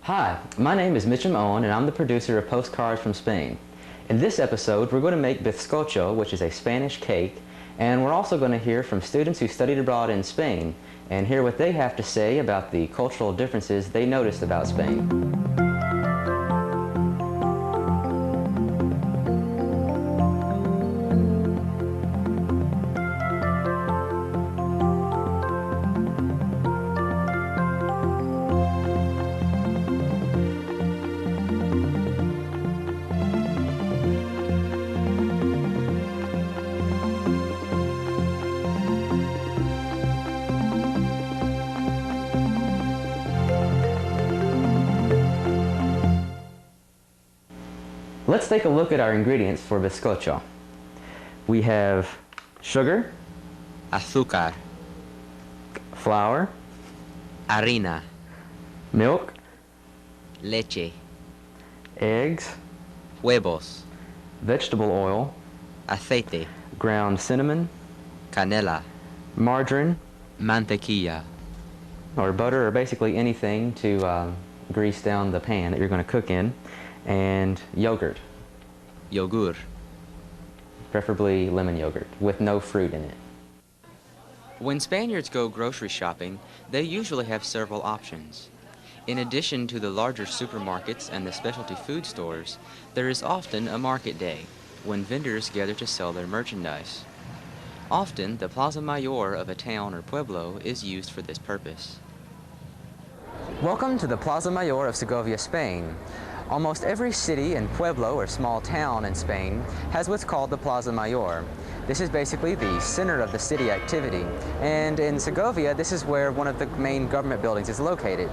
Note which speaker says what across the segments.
Speaker 1: Hi, my name is Mitchum Owen and I'm the producer of Postcards from Spain. In this episode, we're going to make bizcocho, which is a Spanish cake, and we're also going to hear from students who studied abroad in Spain and hear what they have to say about the cultural differences they noticed about Spain. Let's take a look at our ingredients for bizcocho. We have sugar,
Speaker 2: azúcar,
Speaker 1: flour,
Speaker 2: harina,
Speaker 1: milk,
Speaker 2: leche,
Speaker 1: eggs,
Speaker 2: huevos,
Speaker 1: vegetable oil,
Speaker 2: aceite,
Speaker 1: ground cinnamon,
Speaker 2: canela,
Speaker 1: margarine,
Speaker 2: mantequilla,
Speaker 1: or butter, or basically anything to grease down the pan that you're going to cook in, and yogurt,
Speaker 2: yogur.
Speaker 1: preferably lemon yogurt, with no fruit in it.
Speaker 2: When Spaniards go grocery shopping, they usually have several options. In addition to the larger supermarkets and the specialty food stores, there is often a market day, when vendors gather to sell their merchandise. Often, the Plaza Mayor of a town or pueblo is used for this purpose.
Speaker 1: Welcome to the Plaza Mayor of Segovia, Spain. Almost every city and pueblo or small town in Spain has what's called the Plaza Mayor. This is basically the center of the city activity, and in Segovia this is where one of the main government buildings is located.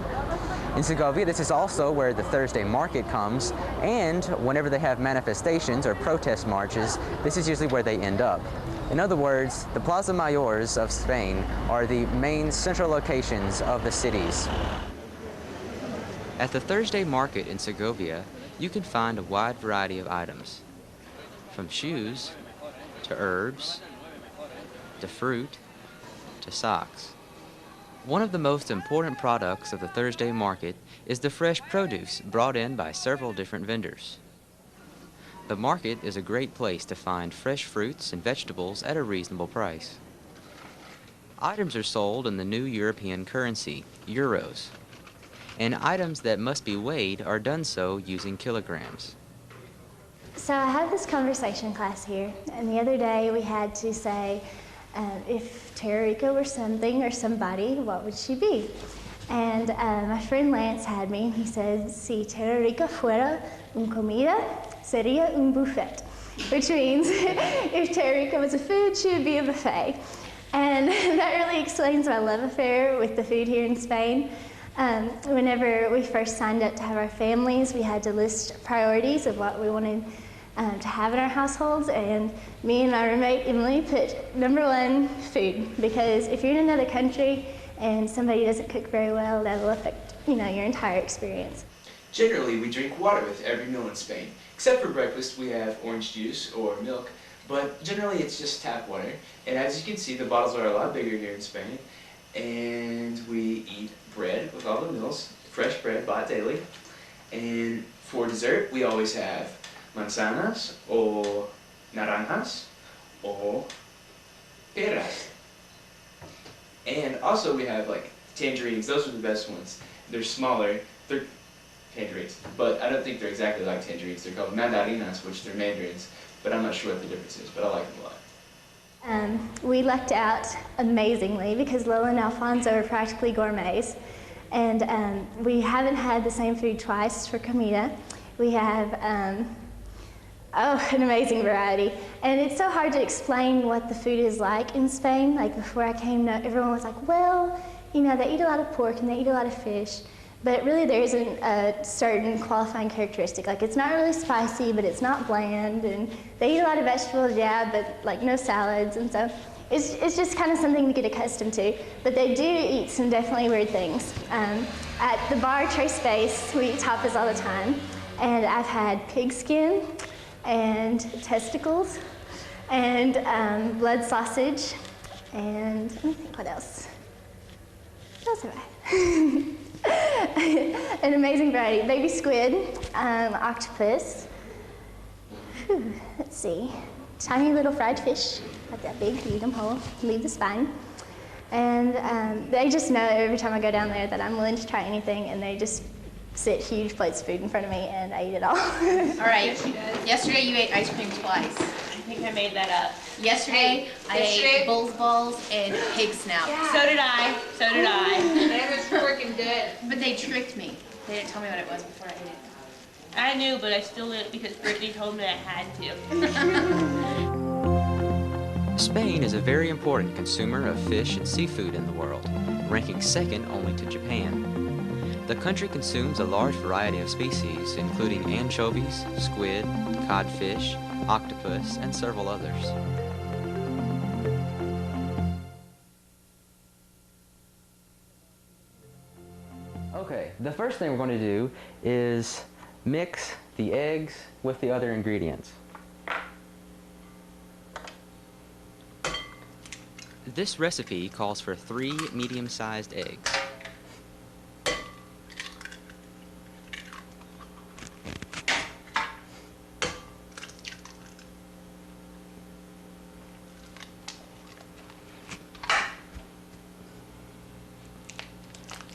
Speaker 1: In Segovia this is also where the Thursday market comes, and whenever they have manifestations or protest marches, this is usually where they end up. In other words, the Plaza Mayors of Spain are the main central locations of the cities.
Speaker 2: At the Thursday market in Segovia, you can find a wide variety of items, from shoes to herbs to fruit to socks. One of the most important products of the Thursday market is the fresh produce brought in by several different vendors. The market is a great place to find fresh fruits and vegetables at a reasonable price. Items are sold in the new European currency, euros, and items that must be weighed are done so using kilograms.
Speaker 3: So I have this conversation class here, and the other day we had to say, if Terrica were something or somebody, what would she be? And my friend Lance had me, he said, si Terrica fuera un comida, sería un buffet, which means if Terrica was a food, she would be a buffet. And that really explains my love affair with the food here in Spain. Whenever we first signed up to have our families, we had to list priorities of what we wanted to have in our households, and me and my roommate Emily put number one, food, because if you're in another country and somebody doesn't cook very well, that will affect your entire experience.
Speaker 4: Generally, we drink water with every meal in Spain. Except for breakfast, we have orange juice or milk, but generally it's just tap water. And as you can see, the bottles are a lot bigger here in Spain. And we eat bread with all the meals, fresh bread bought daily. And for dessert, we always have manzanas or naranjas or peras. And also we have like tangerines. Those are the best ones. They're smaller. They're tangerines, but I don't think they're exactly like tangerines. They're called mandarinas, which they're mandarins, but I'm not sure what the difference is, but I like them a lot.
Speaker 3: We lucked out amazingly because Lola and Alfonso are practically gourmets, and we haven't had the same food twice for comida. We have an amazing variety, and it's so hard to explain what the food is like in Spain. Like before I came, everyone was like, well, they eat a lot of pork and they eat a lot of fish, but really there isn't a certain qualifying characteristic. Like it's not really spicy, but it's not bland, and they eat a lot of vegetables, yeah, but like no salads, and so it's just kind of something to get accustomed to. But they do eat some definitely weird things. At the bar Trace Space, we eat tapas all the time, and I've had pig skin and testicles and blood sausage, and let me think what else. What else have I had? an amazing variety. Baby squid, octopus, let's see, tiny little fried fish, not that big, eat them whole, leave the spine. And they just know every time I go down there that I'm willing to try anything, and they just sit huge plates of food in front of me, and I eat it all.
Speaker 5: All right, yesterday you ate ice cream twice.
Speaker 6: I think I made that up.
Speaker 5: Yesterday I ate bull's balls and pig snout.
Speaker 6: Yeah. So did I. So did I.
Speaker 5: That was freaking good. But they tricked me. They didn't tell me what it was before I ate it.
Speaker 6: I knew, but I still did it because Brittany told me I had to.
Speaker 2: Spain is a very important consumer of fish and seafood in the world, ranking second only to Japan. The country consumes a large variety of species, including anchovies, squid, codfish, octopus, and several others.
Speaker 1: Okay, the first thing we're going to do is mix the eggs with the other ingredients.
Speaker 2: This recipe calls for 3 medium-sized eggs.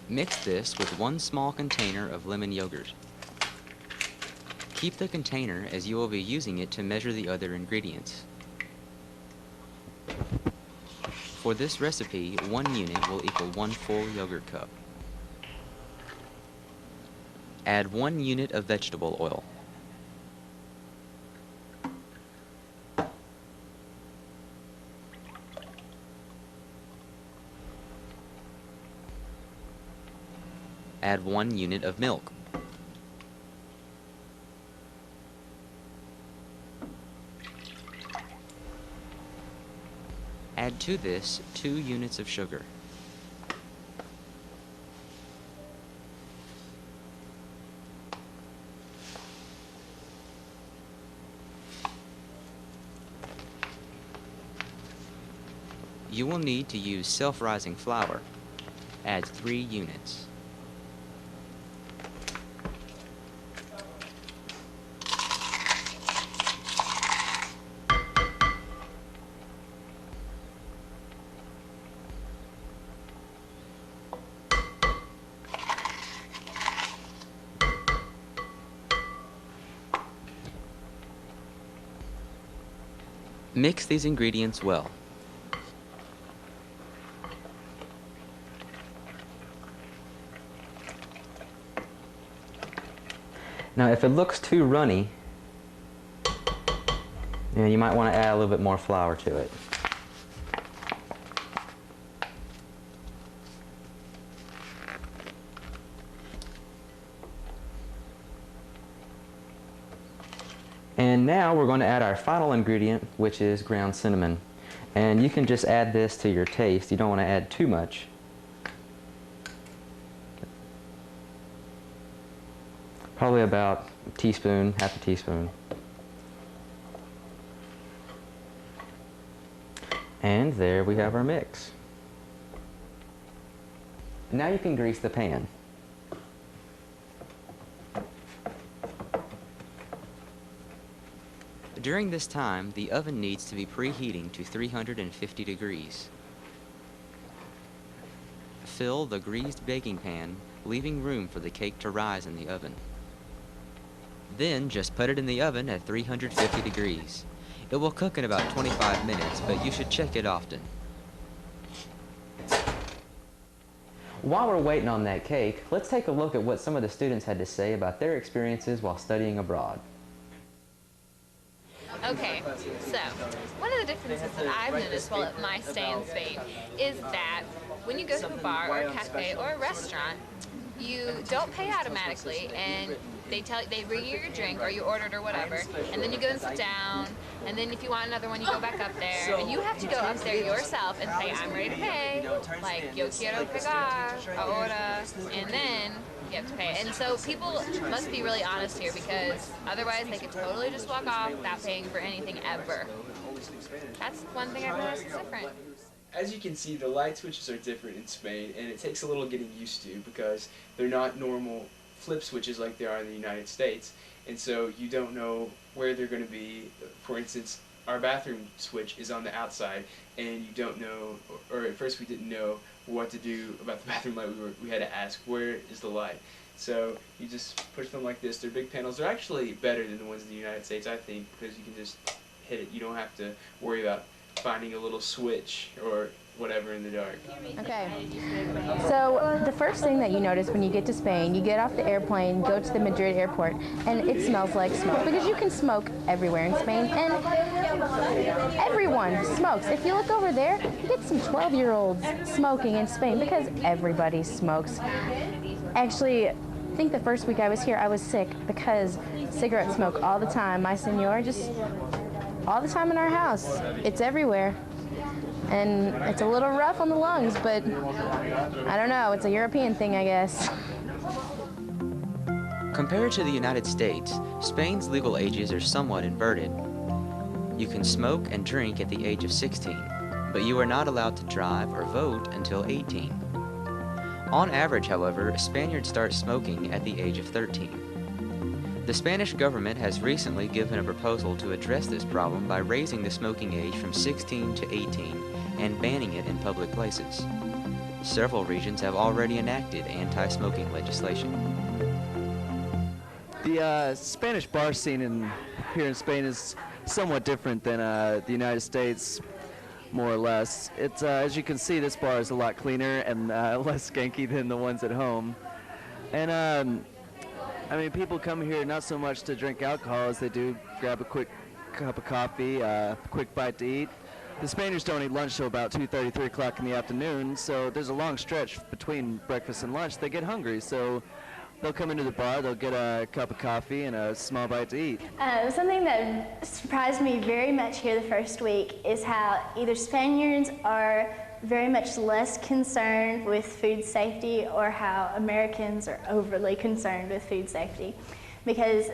Speaker 2: Mix this with 1 small container of lemon yogurt. Keep the container as you will be using it to measure the other ingredients. For this recipe, 1 unit will equal 1 full yogurt cup. Add 1 unit of vegetable oil. Add 1 unit of milk. Add to this 2 units of sugar. You will need to use self-rising flour. Add 3 units. Mix these ingredients well.
Speaker 1: Now, if it looks too runny, you might want to add a little bit more flour to it. And now we're going to add our final ingredient, which is ground cinnamon. And you can just add this to your taste. You don't want to add too much. Probably about a teaspoon, half a teaspoon. And there we have our mix. Now you can grease the pan.
Speaker 2: During this time, the oven needs to be preheating to 350 degrees. Fill the greased baking pan, leaving room for the cake to rise in the oven. Then just put it in the oven at 350 degrees. It will cook in about 25 minutes, but you should check it often.
Speaker 1: While we're waiting on that cake, let's take a look at what some of the students had to say about their experiences while studying abroad.
Speaker 7: Okay, so one of the differences that I've noticed while at my stay in Spain is that when you go to a bar or a cafe or a restaurant, you don't pay automatically, and they bring you your drink or you ordered or whatever, and then you go and sit down, and then if you want another one, you go back up there, and you have to go up there yourself and say, I'm ready to pay, like, yo quiero pagar, ahora, and then you have to pay. And so people must be really honest here, because otherwise they could totally just walk off without paying for anything ever. That's one thing I've noticed is different.
Speaker 4: As you can see, the light switches are different in Spain, and it takes a little getting used to because they're not normal flip switches like there are in the United States, and so you don't know where they're going to be. For instance, our bathroom switch is on the outside, and you don't know, or at first we didn't know what to do about the bathroom light. We had to ask, where is the light? So you just push them like this. They're big panels. They're actually better than the ones in the United States, I think, because you can just hit it. You don't have to worry about finding a little switch or whatever in the dark.
Speaker 8: Okay, so the first thing that you notice when you get to Spain, you get off the airplane, go to the Madrid airport, and it smells like smoke, because you can smoke everywhere in Spain, and everyone smokes. If you look over there, you get some 12-year-olds smoking in Spain, because everybody smokes. Actually, I think the first week I was here, I was sick because cigarette smoke all the time. My senor, just all the time in our house. It's everywhere. And it's a little rough on the lungs, but I don't know, it's a European thing, I guess.
Speaker 2: Compared to the United States, Spain's legal ages are somewhat inverted. You can smoke and drink at the age of 16, but you are not allowed to drive or vote until 18. On average, however, Spaniards start smoking at the age of 13. The Spanish government has recently given a proposal to address this problem by raising the smoking age from 16 to 18 and banning it in public places. Several regions have already enacted anti-smoking legislation.
Speaker 9: The Spanish bar scene here in Spain is somewhat different than the United States, more or less. It's as you can see, this bar is a lot cleaner and less skanky than the ones at home. And I mean, people come here not so much to drink alcohol as they do grab a quick cup of coffee, quick bite to eat. The Spaniards don't eat lunch till about 2:30, 3 o'clock in the afternoon, so there's a long stretch between breakfast and lunch. They get hungry, so they'll come into the bar, they'll get a cup of coffee and a small bite to eat.
Speaker 3: Something that surprised me very much here the first week is how either Spaniards are very much less concerned with food safety, or how Americans are overly concerned with food safety. Because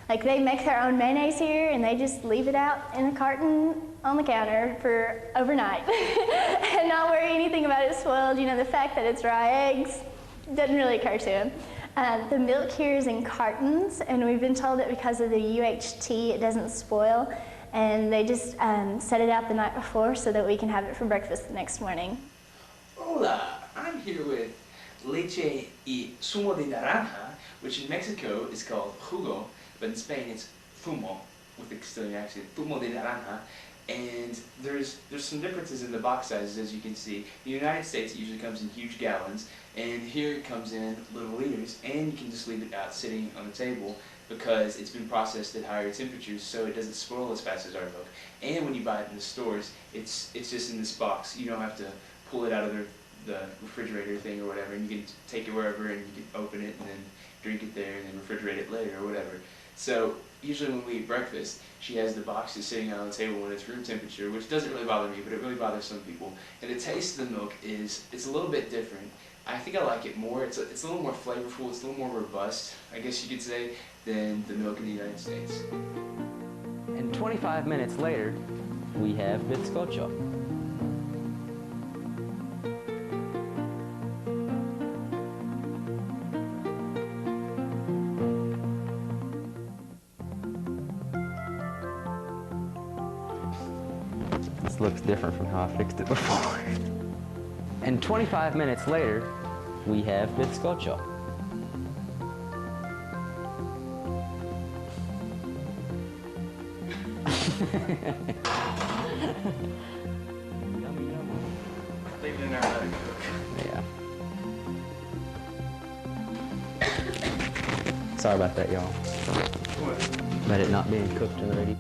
Speaker 3: like they make their own mayonnaise here and they just leave it out in a carton on the counter for overnight and not worry anything about it spoiled. You know, the fact that it's raw eggs doesn't really occur to them. The milk here is in cartons, and we've been told that because of the UHT it doesn't spoil, and they just set it out the night before so that we can have it for breakfast the next morning.
Speaker 4: Hola, I'm here with leche y zumo de naranja, which in Mexico is called jugo, but in Spain it's zumo, with the Castilian accent, zumo de naranja. And there's some differences in the box sizes, as you can see. In the United States it usually comes in huge gallons, and here it comes in little liters, and you can just leave it out sitting on the table because it's been processed at higher temperatures, so it doesn't spoil as fast as our milk. And when you buy it in the stores, it's just in this box. You don't have to pull it out of the refrigerator thing or whatever, and you can take it wherever and you can open it and then drink it there and then refrigerate it later or whatever. So usually when we eat breakfast, she has the boxes sitting on the table when it's room temperature, which doesn't really bother me, but it really bothers some people. And the taste of the milk it's a little bit different. I think I like it more. It's a little more flavorful, it's a little more robust, I guess you could say, than the milk in the United States.
Speaker 1: And 25 minutes later, we have bizcocho. This looks different from how I fixed it before. And 25 minutes later, we have bizcocho.
Speaker 9: Yummy, yummy. Leave it in there and let it cook.
Speaker 1: Yeah. Sorry about that, y'all. About it not being cooked already.